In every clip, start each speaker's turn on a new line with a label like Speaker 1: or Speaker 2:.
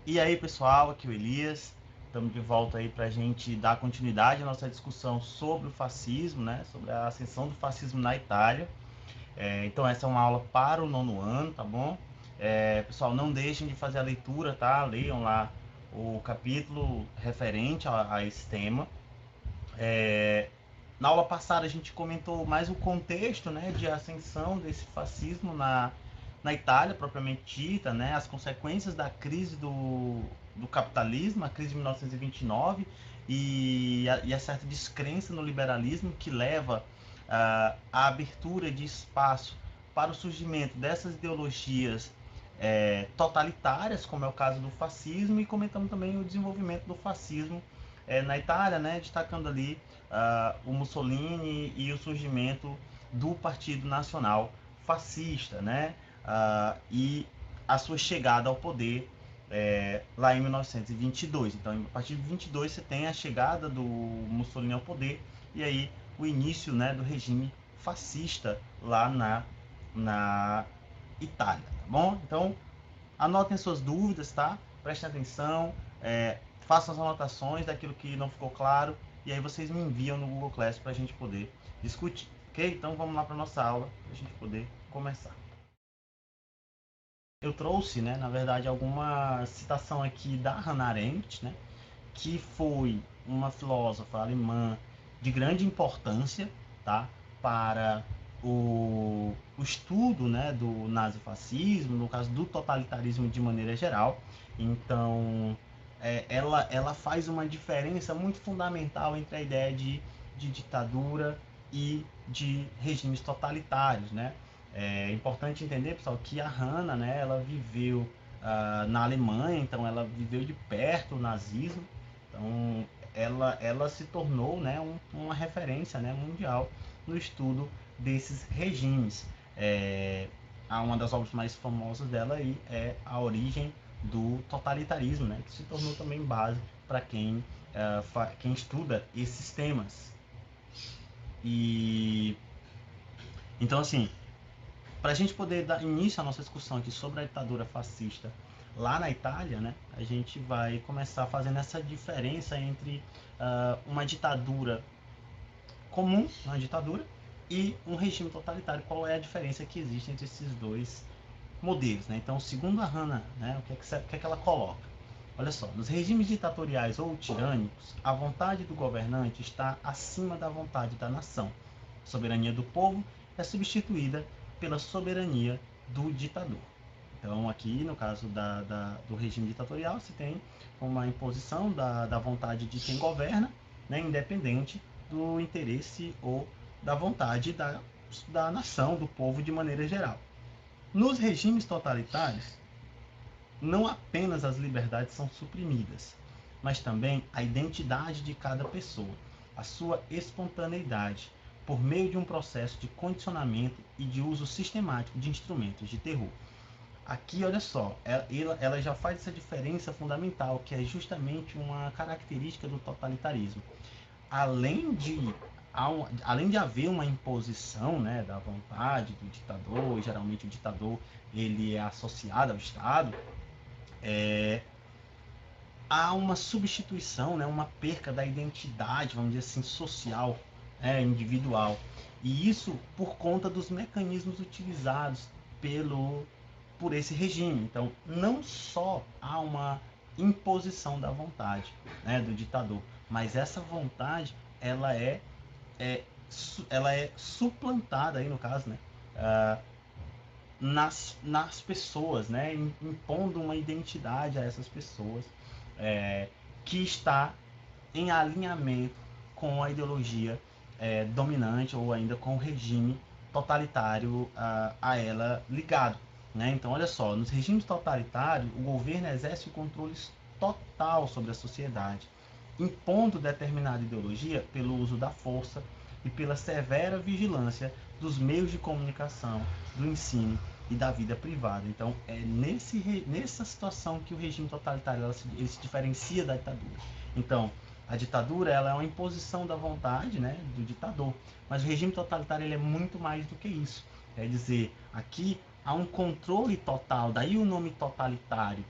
Speaker 1: E aí, pessoal, aqui é o Elias. Estamos de volta aí para a gente dar continuidade à nossa discussão sobre o fascismo, né? Sobre a ascensão do fascismo na Itália. Então, essa é uma aula para o nono ano, tá bom? Pessoal, não deixem de fazer a leitura, tá? Leiam lá o capítulo referente a esse tema. Na aula passada, a gente comentou mais o contexto, né, de ascensão desse fascismo na Itália, propriamente dita, né, as consequências da crise do capitalismo, a crise de 1929, e a certa descrença no liberalismo que leva à abertura de espaço para o surgimento dessas ideologias totalitárias, como é o caso do fascismo, e comentamos também o desenvolvimento do fascismo na Itália, né, destacando ali o Mussolini e o surgimento do Partido Nacional Fascista, né, e a sua chegada ao poder lá em 1922. Então, a partir de 22 você tem a chegada do Mussolini ao poder e aí o início, né, do regime fascista lá na Itália, tá bom? Então, anotem suas dúvidas, tá? Prestem atenção, façam as anotações daquilo que não ficou claro e aí vocês me enviam no Google Class para a gente poder discutir, ok? Então vamos lá para nossa aula para a gente poder começar. Eu trouxe, né, na verdade, alguma citação aqui da Hannah Arendt, né, que foi uma filósofa alemã de grande importância, tá, para o estudo, né, do nazifascismo, no caso do totalitarismo de maneira geral. Então, ela faz uma diferença muito fundamental entre a ideia de ditadura e de regimes totalitários, né? É importante entender, pessoal, que a Hannah, né, ela viveu na Alemanha, então ela viveu de perto o nazismo, então ela se tornou, né, uma referência, né, mundial no estudo desses regimes. Uma das obras mais famosas dela aí é A Origem do Totalitarismo, né, que se tornou também base para quem estuda esses temas. E então, assim, para a gente poder dar início à nossa discussão aqui sobre a ditadura fascista lá na Itália, né, a gente vai começar fazendo essa diferença entre uma ditadura comum, uma ditadura, e um regime totalitário. Qual é a diferença que existe entre esses dois modelos, né? Então, segundo a Hannah, né, o que é que ela coloca? Olha só, nos regimes ditatoriais ou tirânicos, a vontade do governante está acima da vontade da nação. A soberania do povo é substituída pela soberania do ditador. Então, aqui, no caso do regime ditatorial, se tem uma imposição da vontade de quem governa, né, independente do interesse ou da vontade da nação, do povo de maneira geral. Nos regimes totalitários, não apenas as liberdades são suprimidas, mas também a identidade de cada pessoa, a sua espontaneidade, por meio de um processo de condicionamento e de uso sistemático de instrumentos de terror. Aqui, olha só, ela já faz essa diferença fundamental, que é justamente uma característica do totalitarismo. Além de, além de haver uma imposição, né, da vontade do ditador, e geralmente o ditador ele é associado ao Estado, há uma substituição, né, uma perca da identidade, vamos dizer assim, social, individual. E isso por conta dos mecanismos utilizados por esse regime. Então, não só há uma imposição da vontade, né, do ditador, mas essa vontade é, ela é suplantada aí no caso, né, nas pessoas, né, impondo uma identidade a essas pessoas é, que está em alinhamento com a ideologia dominante ou ainda com o regime totalitário a ela ligado. Né? Então, olha só, nos regimes totalitários, o governo exerce o controle total sobre a sociedade, impondo determinada ideologia pelo uso da força e pela severa vigilância dos meios de comunicação, do ensino e da vida privada. Então, é nessa situação que o regime totalitário ele se diferencia da ditadura. Então, a ditadura ela é uma imposição da vontade, né, do ditador, mas o regime totalitário ele é muito mais do que isso. Quer dizer, aqui há um controle total, daí o nome totalitário,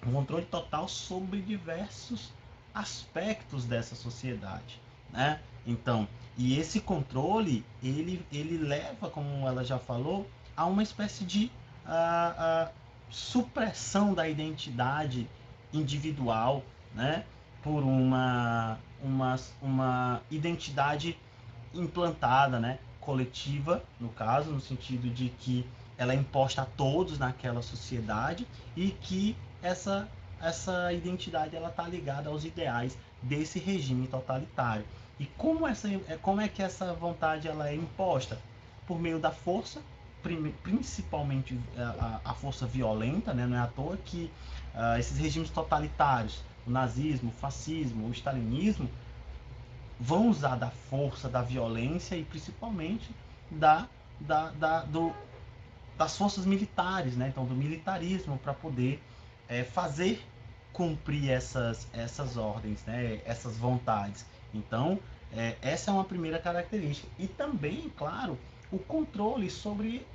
Speaker 1: um controle total sobre diversos aspectos dessa sociedade, né? Então, e esse controle, ele leva, como ela já falou, a uma espécie de supressão da identidade individual, né? Por uma identidade implantada, né? Coletiva, no caso, no sentido de que ela é imposta a todos naquela sociedade e que essa identidade ela está ligada aos ideais desse regime totalitário. E como é que essa vontade ela é imposta? Por meio da força, principalmente a força violenta, né? Não é à toa que esses regimes totalitários, o nazismo, o fascismo, o stalinismo, vão usar da força, da violência e principalmente da, da, da, do, das forças militares, né? Então do militarismo para poder fazer cumprir essas ordens, né? Essas vontades. Então essa é uma primeira característica. E também, claro, o controle sobre,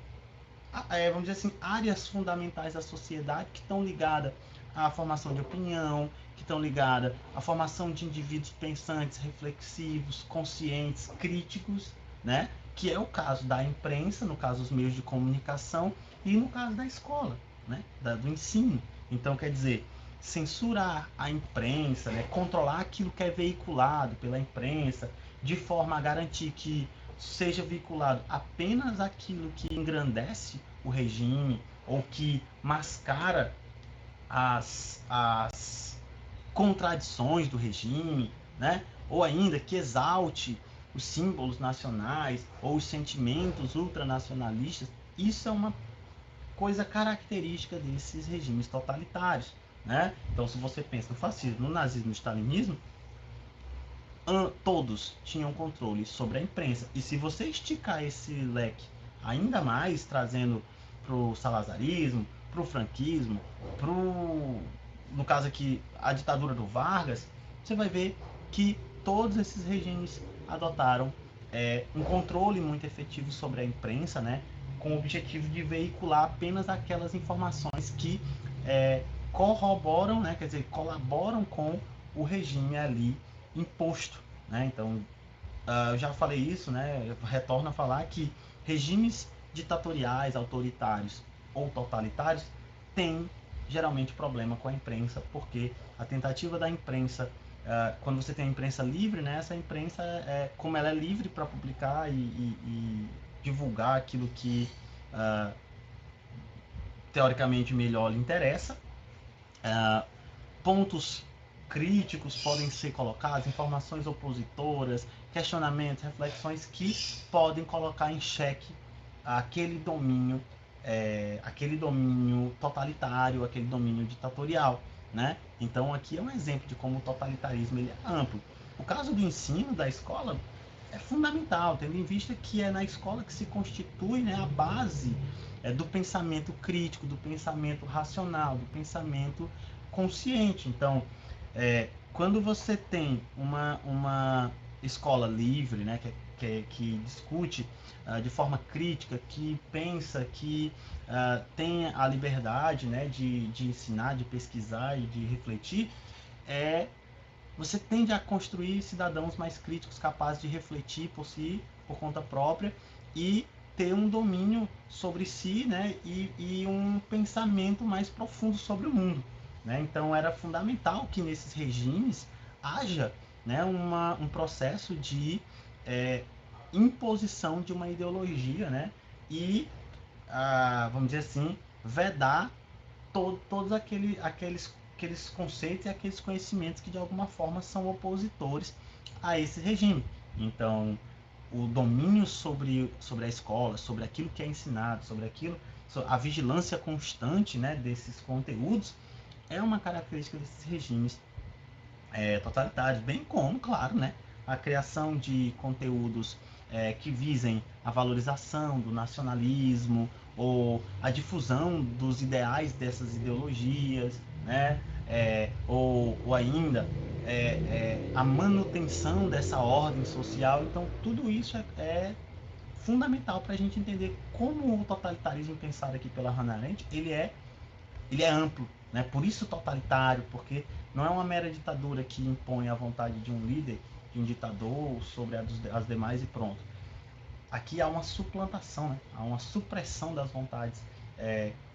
Speaker 1: vamos dizer assim, áreas fundamentais da sociedade que estão ligadas à formação de opinião, que estão ligadas à formação de indivíduos pensantes, reflexivos, conscientes, críticos, né? Que é o caso da imprensa, no caso dos meios de comunicação e no caso da escola, né? Do ensino. Então, quer dizer, censurar a imprensa, né? Controlar aquilo que é veiculado pela imprensa, de forma a garantir que seja veiculado apenas aquilo que engrandece o regime ou que mascara as contradições do regime, né? Ou ainda que exalte os símbolos nacionais ou os sentimentos ultranacionalistas. Isso é uma coisa característica desses regimes totalitários, né? Então, se você pensa no fascismo, no nazismo, no stalinismo, todos tinham controle sobre a imprensa. E se você esticar esse leque ainda mais, trazendo para o salazarismo, para o franquismo, no caso aqui, a ditadura do Vargas, você vai ver que todos esses regimes adotaram um controle muito efetivo sobre a imprensa, né, com o objetivo de veicular apenas aquelas informações que corroboram, né, quer dizer, colaboram com o regime ali imposto, né? Então, eu já falei isso, né? Eu retorno a falar que regimes ditatoriais, autoritários ou totalitários têm geralmente problema com a imprensa, porque a tentativa da imprensa, quando você tem a imprensa livre, né? Essa imprensa, como ela é livre para publicar e divulgar aquilo que teoricamente melhor lhe interessa, pontos críticos podem ser colocados, informações opositoras, questionamentos, reflexões que podem colocar em xeque aquele domínio totalitário, aquele domínio ditatorial, né? Então aqui é um exemplo de como o totalitarismo ele é amplo. O caso do ensino da escola é fundamental, tendo em vista que é na escola que se constitui, né, a base do pensamento crítico, do pensamento racional, do pensamento consciente. Então, quando você tem uma escola livre, né, que discute de forma crítica, que pensa, que tem a liberdade, né, de ensinar, de pesquisar e de refletir, você tende a construir cidadãos mais críticos, capazes de refletir por si, por conta própria, e ter um domínio sobre si, né, e um pensamento mais profundo sobre o mundo, né? Então era fundamental que nesses regimes haja, né, um processo de imposição de uma ideologia, né, e vamos dizer assim, vedar todos aqueles conceitos e aqueles conhecimentos que de alguma forma são opositores a esse regime. Então, o domínio sobre a escola, sobre aquilo que é ensinado, a vigilância constante, né, desses conteúdos, é uma característica desses regimes totalitários, bem como, claro, né, a criação de conteúdos que visem a valorização do nacionalismo ou a difusão dos ideais dessas ideologias, né, ou ainda a manutenção dessa ordem social. Então, tudo isso é fundamental para a gente entender como o totalitarismo pensado aqui pela Hannah Arendt ele é amplo, né? Por isso totalitário, porque não é uma mera ditadura que impõe a vontade de um líder, de um ditador sobre as demais e pronto. Aqui há uma suplantação, né? Há uma supressão das vontades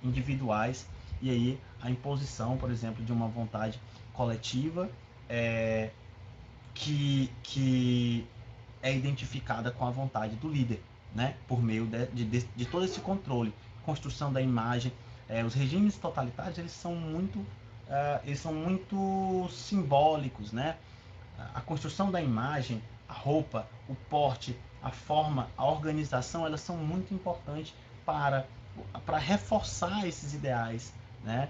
Speaker 1: individuais, e aí a imposição, por exemplo, de uma vontade coletiva que é identificada com a vontade do líder, né? Por meio de todo esse controle, construção da imagem. Os regimes totalitários eles são muito simbólicos, né? A construção da imagem, a roupa, o porte, a forma, a organização, elas são muito importantes para reforçar esses ideais, né?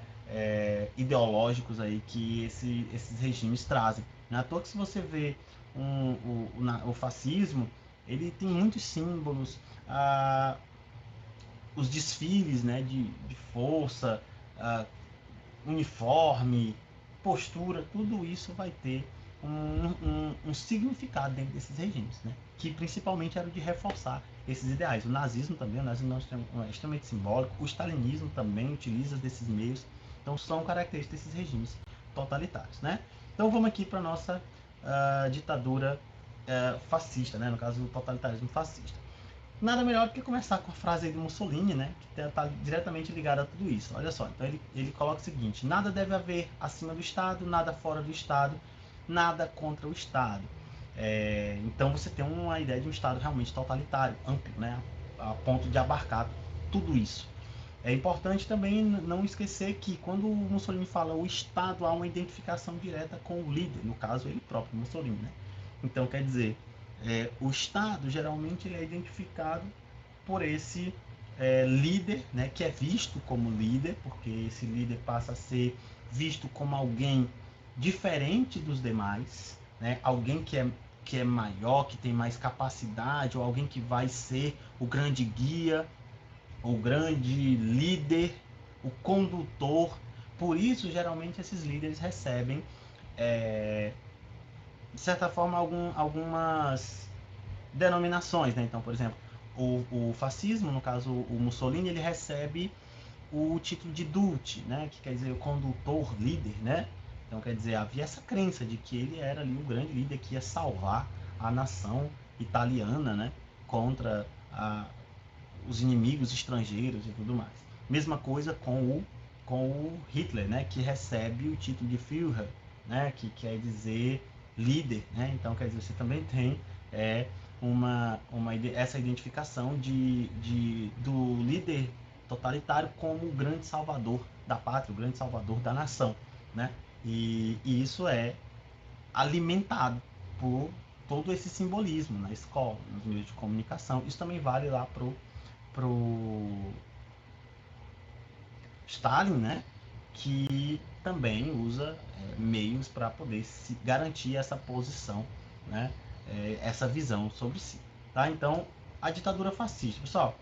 Speaker 1: Ideológicos aí que esses regimes trazem. Não é à toa que se você vê o fascismo, ele tem muitos símbolos, os desfiles, né, de força, uniforme, postura, tudo isso vai ter um significado dentro desses regimes, né? Que principalmente era o de reforçar esses ideais. O nazismo também, o nazismo é extremamente simbólico, o stalinismo também utiliza desses meios, então são características desses regimes totalitários, né? Então vamos aqui para a nossa ditadura fascista, né? No caso do totalitarismo fascista. Nada melhor do que começar com a frase aí do Mussolini, né? Que está diretamente ligada a tudo isso. Olha só, então ele coloca o seguinte: nada deve haver acima do Estado, nada fora do Estado, nada contra o Estado. Então você tem uma ideia de um Estado realmente totalitário, amplo, né? A ponto de abarcar tudo isso. É importante também não esquecer que quando o Mussolini fala o Estado, há uma identificação direta com o líder, no caso ele próprio, Mussolini, né? Então quer dizer, o Estado geralmente ele é identificado por esse líder, né, que é visto como líder, porque esse líder passa a ser visto como alguém diferente dos demais, né, alguém que é maior, que tem mais capacidade, ou alguém que vai ser o grande guia, o grande líder, o condutor. Por isso, geralmente, esses líderes recebem, de certa forma, algumas denominações, né? Então, por exemplo, o fascismo, no caso o Mussolini, ele recebe o título de Duce, né? Que quer dizer o condutor, líder, né? Então, quer dizer, havia essa crença de que ele era ali o grande líder que ia salvar a nação italiana, né? Contra os inimigos estrangeiros e tudo mais. Mesma coisa com o Hitler, né? Que recebe o título de Führer, né? Que quer dizer líder, né? Então, quer dizer, você também tem essa identificação do líder totalitário como o grande salvador da pátria, o grande salvador da nação, né? E isso é alimentado por todo esse simbolismo na escola, nos meios de comunicação. Isso também vale lá pro Stalin, né? Que também usa meios para poder se garantir essa posição, né? Essa visão sobre si, tá? Então, a ditadura fascista, pessoal,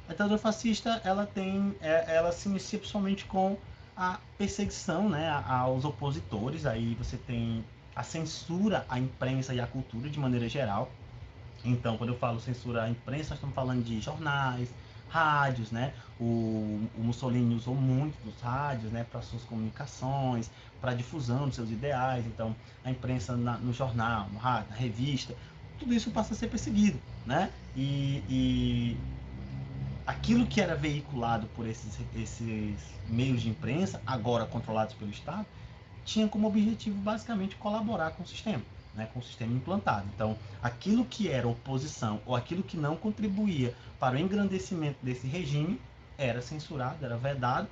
Speaker 1: a ditadura fascista ela se inicia principalmente com a perseguição, né, aos opositores. Aí você tem a censura à imprensa e à cultura de maneira geral. Então, quando eu falo censura à imprensa, nós estamos falando de jornais, rádios, né? O Mussolini usou muito dos rádios, né, para suas comunicações, para a difusão dos seus ideais. Então, a imprensa no jornal, no rádio, na revista, tudo isso passa a ser perseguido, né? E aquilo que era veiculado por esses meios de imprensa, agora controlados pelo Estado, tinha como objetivo basicamente colaborar com o sistema, né, com o sistema implantado. Então, aquilo que era oposição ou aquilo que não contribuía para o engrandecimento desse regime era censurado, era vedado,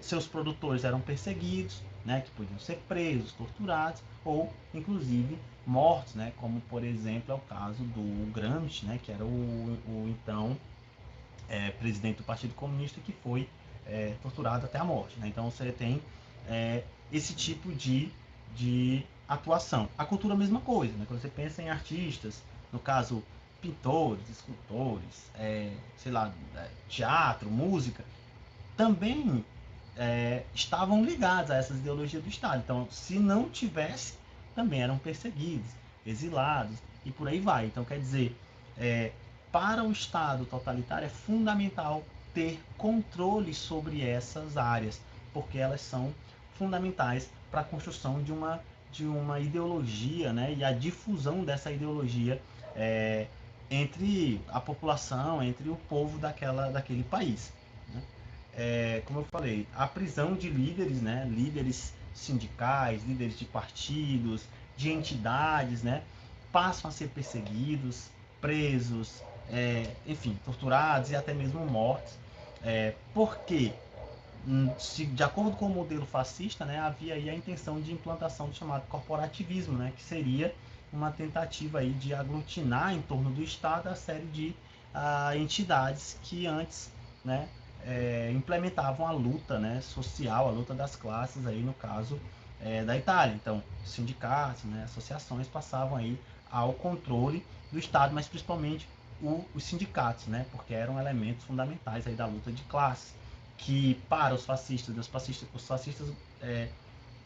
Speaker 1: seus produtores eram perseguidos, né, que podiam ser presos, torturados ou, inclusive, mortos, né, como, por exemplo, é o caso do Gramsci, né, que era o então presidente do Partido Comunista, que foi torturado até a morte, né? Então você tem esse tipo de atuação. A cultura é a mesma coisa, né? Quando você pensa em artistas, no caso pintores, escultores, sei lá, teatro, música, também estavam ligados a essas ideologias do Estado. Então, se não tivesse, também eram perseguidos, exilados e por aí vai. Então, quer dizer, para o Estado totalitário é fundamental ter controle sobre essas áreas, porque elas são fundamentais para a construção de uma ideologia, né, e a difusão dessa ideologia entre a população, entre o povo daquele país. Né? Como eu falei, a prisão de líderes, né, líderes sindicais, líderes de partidos, de entidades, né, passam a ser perseguidos, presos, enfim, torturados e até mesmo mortos. Porque, de acordo com o modelo fascista, né, havia aí a intenção de implantação do chamado corporativismo, né, que seria uma tentativa aí de aglutinar em torno do Estado a série de entidades que antes, né, implementavam a luta, né, social, a luta das classes, aí no caso da Itália. Então, sindicatos, né, associações passavam aí ao controle do Estado, mas principalmente os sindicatos, né, porque eram elementos fundamentais aí da luta de classes, que para os fascistas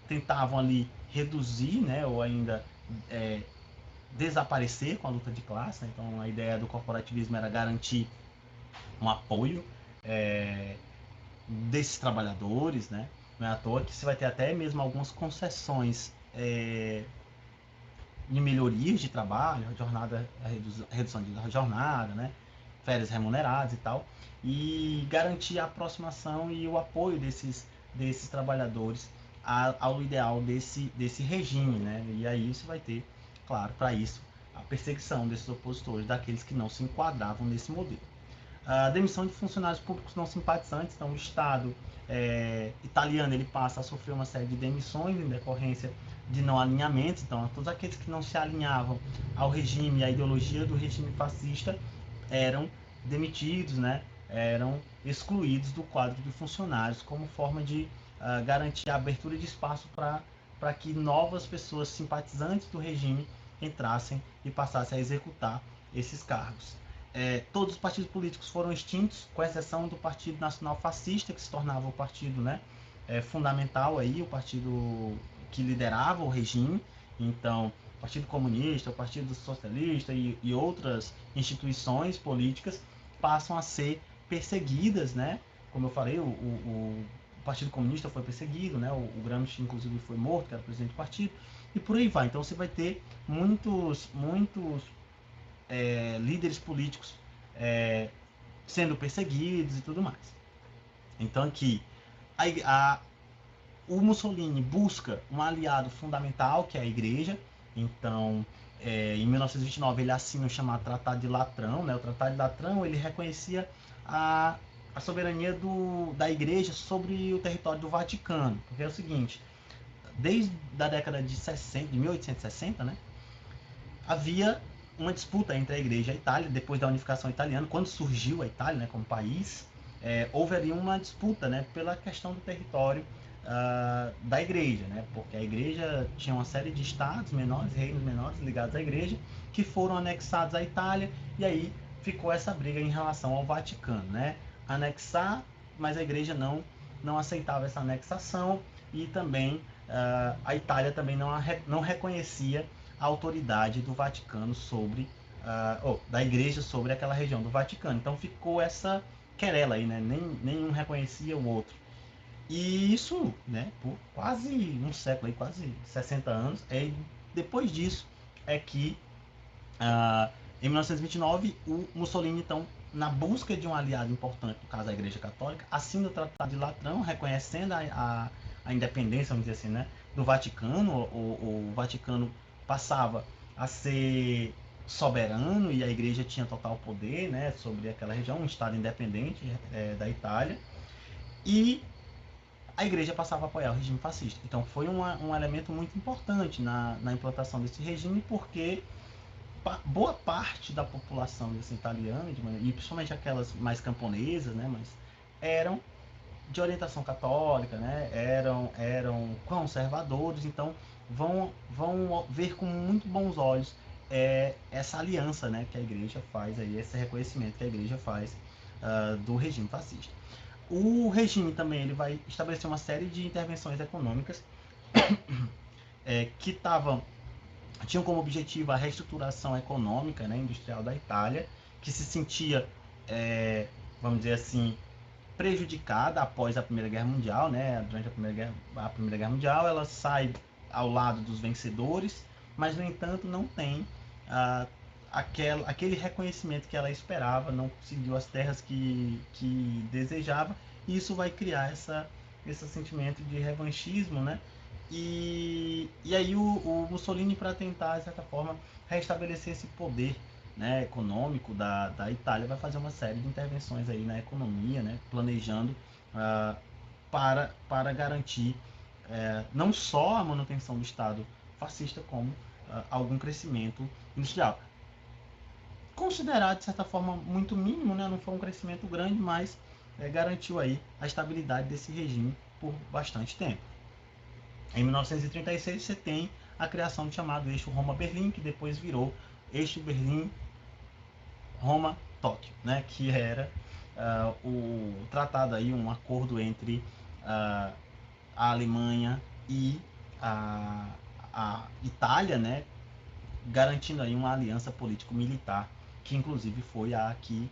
Speaker 1: tentavam ali reduzir, né, ou ainda desaparecer com a luta de classe. Né? Então, a ideia do corporativismo era garantir um apoio desses trabalhadores, né? Não é à toa que você vai ter até mesmo algumas concessões de melhorias de trabalho, redução de jornada, né? Férias remuneradas e tal, e garantir a aproximação e o apoio desses trabalhadores ao ideal desse regime, né? E aí você vai ter, claro, para isso, a perseguição desses opositores, daqueles que não se enquadravam nesse modelo. A demissão de funcionários públicos não simpatizantes, então o Estado italiano ele passa a sofrer uma série de demissões em decorrência de não alinhamentos. Então, todos aqueles que não se alinhavam ao regime, à ideologia do regime fascista, eram demitidos, né? Eram excluídos do quadro de funcionários, como forma de garantir a abertura de espaço para que novas pessoas simpatizantes do regime entrassem e passassem a executar esses cargos. Todos os partidos políticos foram extintos, com exceção do Partido Nacional Fascista, que se tornava o partido, né, fundamental aí, o partido que liderava o regime. Então, o Partido Comunista, o Partido Socialista e outras instituições políticas passam a ser perseguidas, né? Como eu falei, o Partido Comunista foi perseguido, né? O Gramsci, inclusive, foi morto, que era o presidente do partido, e por aí vai. Então, você vai ter muitos líderes políticos sendo perseguidos e tudo mais. Então, aqui, o Mussolini busca um aliado fundamental, que é a Igreja. Então, em 1929, ele assina o chamado Tratado de Latrão. Né? O Tratado de Latrão ele reconhecia a soberania da Igreja sobre o território do Vaticano. Porque é o seguinte, desde a década de 1860, né, havia uma disputa entre a Igreja e a Itália. Depois da unificação italiana, quando surgiu a Itália, né, como país, houve ali uma disputa, né, pela questão do território da Igreja, né, porque a Igreja tinha uma série de estados menores, reinos menores ligados à Igreja, que foram anexados à Itália, e aí ficou essa briga em relação ao Vaticano, né, anexar, mas a Igreja não aceitava essa anexação, e também a Itália também não reconhecia a autoridade do Vaticano sobre da Igreja sobre aquela região do Vaticano. Então ficou essa querela aí, né? Nenhum reconhecia o outro. E isso, né, por quase um século, aí, quase 60 anos, depois disso é que, em 1929, o Mussolini, então, na busca de um aliado importante, no caso a Igreja Católica, assina o Tratado de Latrão, reconhecendo a independência, vamos dizer assim, né, do Vaticano. O Vaticano passava a ser soberano e a Igreja tinha total poder, né, sobre aquela região, um Estado independente da Itália. E a Igreja passava a apoiar o regime fascista. Então foi um elemento muito importante na implantação desse regime, porque boa parte da população italiana, e principalmente aquelas mais camponesas, né, mas eram de orientação católica, né, eram conservadores. Então vão ver com muito bons olhos essa aliança, né, que a Igreja faz, aí, esse reconhecimento que a Igreja faz do regime fascista. O regime também ele vai estabelecer uma série de intervenções econômicas que tinham como objetivo a reestruturação econômica, né, industrial da Itália, que se sentia, vamos dizer assim, prejudicada após a Primeira Guerra Mundial, né? Durante a Primeira Guerra Mundial, ela sai ao lado dos vencedores, mas no entanto não tem aquele reconhecimento que ela esperava, não conseguiu as terras que desejava, e isso vai criar esse sentimento de revanchismo, né? E aí o Mussolini, para tentar, de certa forma, restabelecer esse poder, né, econômico da Itália, vai fazer uma série de intervenções aí na economia, né, planejando para garantir não só a manutenção do Estado fascista, como algum crescimento industrial. Considerado, de certa forma, muito mínimo, né, não foi um crescimento grande, mas garantiu aí a estabilidade desse regime por bastante tempo. Em 1936 você tem a criação do chamado eixo Roma-Berlim, que depois virou eixo Berlim-Roma-Tóquio, né? Que era o tratado aí, um acordo entre a Alemanha e a Itália, né? Garantindo aí uma aliança político-militar, que inclusive foi a que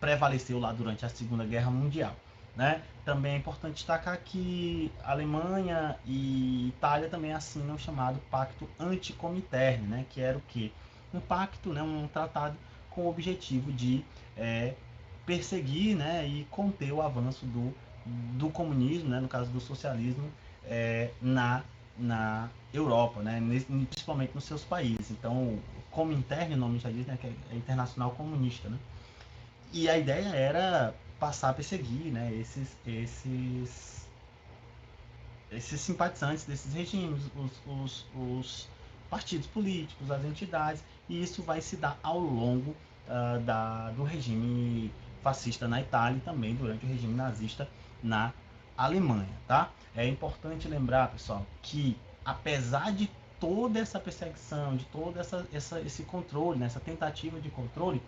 Speaker 1: prevaleceu lá durante a Segunda Guerra Mundial. Né? Também é importante destacar que Alemanha e Itália também assinam o chamado Pacto Anticomintern, né? Que era o quê? Um pacto, né? Um tratado com o objetivo de perseguir, né? E conter o avanço do comunismo, né? No caso do socialismo, na Europa, né? Principalmente nos seus países. Então, o Comintern, o nome já diz, né? Que é Internacional Comunista, né? E a ideia era passar a perseguir, né, esses simpatizantes desses regimes, os partidos políticos, as entidades, e isso vai se dar ao longo do regime fascista na Itália e também durante o regime nazista na Alemanha, tá? É importante lembrar, pessoal, que apesar de toda essa perseguição, de todo esse controle, né, essa tentativa de controle,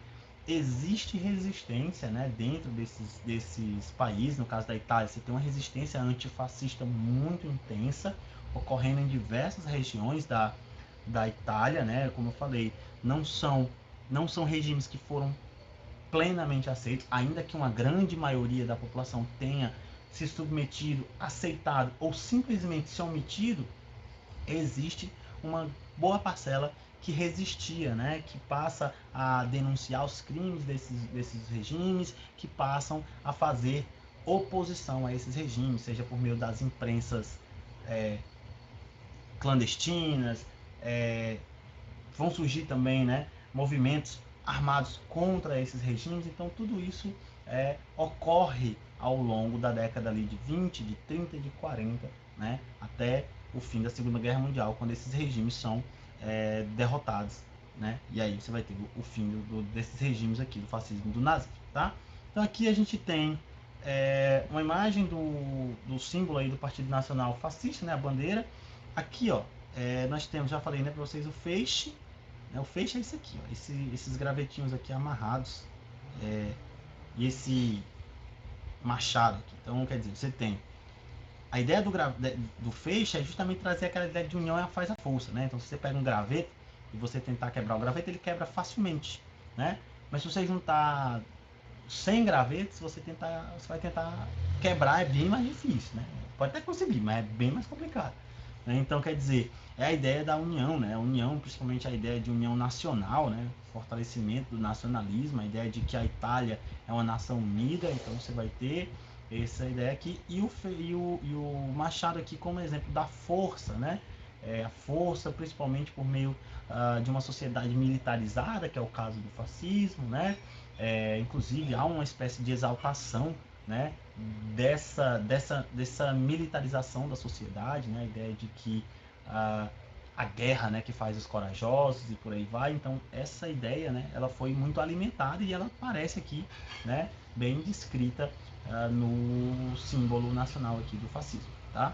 Speaker 1: existe resistência, né, dentro desses países. No caso da Itália, você tem uma resistência antifascista muito intensa, ocorrendo em diversas regiões da Itália, né? Como eu falei, não são regimes que foram plenamente aceitos, ainda que uma grande maioria da população tenha se submetido, aceitado ou simplesmente se omitido, existe uma boa parcela que resistia, né? Que passa a denunciar os crimes desses regimes, que passam a fazer oposição a esses regimes, seja por meio das imprensas clandestinas, vão surgir também, né, movimentos armados contra esses regimes. Então tudo isso ocorre ao longo da década ali de 20, de 30 e de 40, né, até o fim da Segunda Guerra Mundial, quando esses regimes são derrotados, né? E aí você vai ter o fim desses regimes aqui, do fascismo e do nazismo, tá? Então aqui a gente tem uma imagem do símbolo aí do Partido Nacional Fascista, né, a bandeira. Aqui, ó, nós temos, já falei, né, para vocês, o feixe. O feixe é esse aqui, ó, esses gravetinhos aqui amarrados, e esse machado aqui. Então, quer dizer, você tem a ideia do feixe é justamente trazer aquela ideia de união faz a força, né? Então, se você pega um graveto e você tentar quebrar o graveto, ele quebra facilmente, né? Mas se você juntar 100 gravetos, você vai tentar quebrar, é bem mais difícil, né? Pode até conseguir, mas é bem mais complicado. Né? Então, quer dizer, é a ideia da união, né? A união, principalmente a ideia de união nacional, né? Fortalecimento do nacionalismo, a ideia de que a Itália é uma nação unida, então você vai ter essa ideia aqui, e o Machado aqui como exemplo da força, né? A força, principalmente por meio de uma sociedade militarizada, que é o caso do fascismo, né? Inclusive há uma espécie de exaltação, né, dessa militarização da sociedade, né, a ideia de que a guerra, né, que faz os corajosos e por aí vai. Então essa ideia, né, ela foi muito alimentada e ela aparece aqui, né, bem descrita no símbolo nacional aqui do fascismo, tá?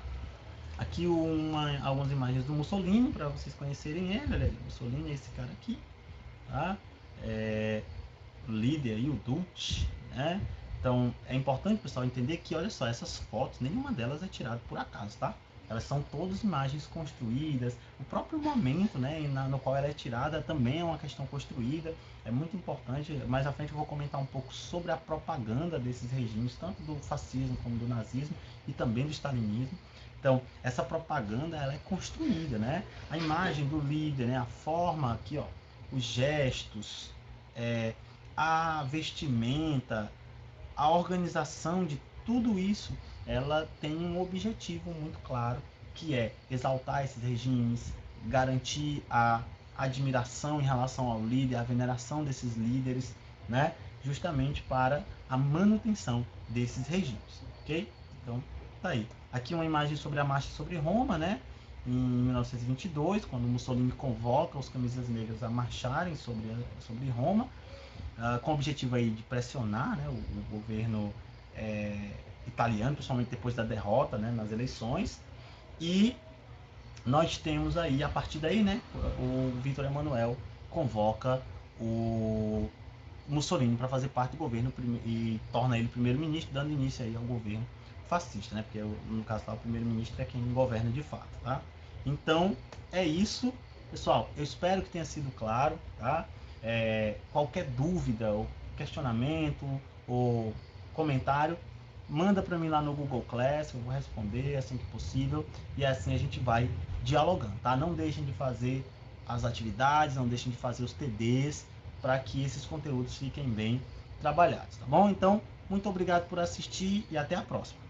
Speaker 1: Aqui algumas imagens do Mussolini para vocês conhecerem ele. Olha aí, Mussolini é esse cara aqui, tá? Líder aí, o Duce, né? Então é importante, pessoal, entender que, olha só, essas fotos, nenhuma delas é tirada por acaso, tá? elas são todas imagens construídas, o próprio momento, né, no qual ela é tirada também é uma questão construída, é muito importante. Mais à frente eu vou comentar um pouco sobre a propaganda desses regimes, tanto do fascismo como do nazismo e também do stalinismo. Então, essa propaganda, ela é construída, né? A imagem do líder, né? A forma aqui, ó, os gestos, a vestimenta, a organização de tudo isso, ela tem um objetivo muito claro, que é exaltar esses regimes, garantir a admiração em relação ao líder, a veneração desses líderes, né? Justamente para a manutenção desses regimes, ok? Então, tá aí. Aqui uma imagem sobre a marcha sobre Roma, né? Em 1922, quando Mussolini convoca os camisas negras a marcharem sobre Roma, com o objetivo aí de pressionar, né, o governo italiano, principalmente depois da derrota, né, nas eleições. E nós temos aí, a partir daí, né, o Vítor Emanuel convoca o Mussolini para fazer parte do governo e torna ele primeiro-ministro, dando início aí ao governo fascista, né? Porque no caso lá, o primeiro-ministro é quem governa de fato, tá? Então é isso, pessoal. Eu espero que tenha sido claro, tá? Qualquer dúvida ou questionamento ou comentário, manda para mim lá no Google Class, eu vou responder assim que possível e assim a gente vai dialogando, tá? Não deixem de fazer as atividades, não deixem de fazer os TDs para que esses conteúdos fiquem bem trabalhados, tá bom? Então, muito obrigado por assistir e até a próxima.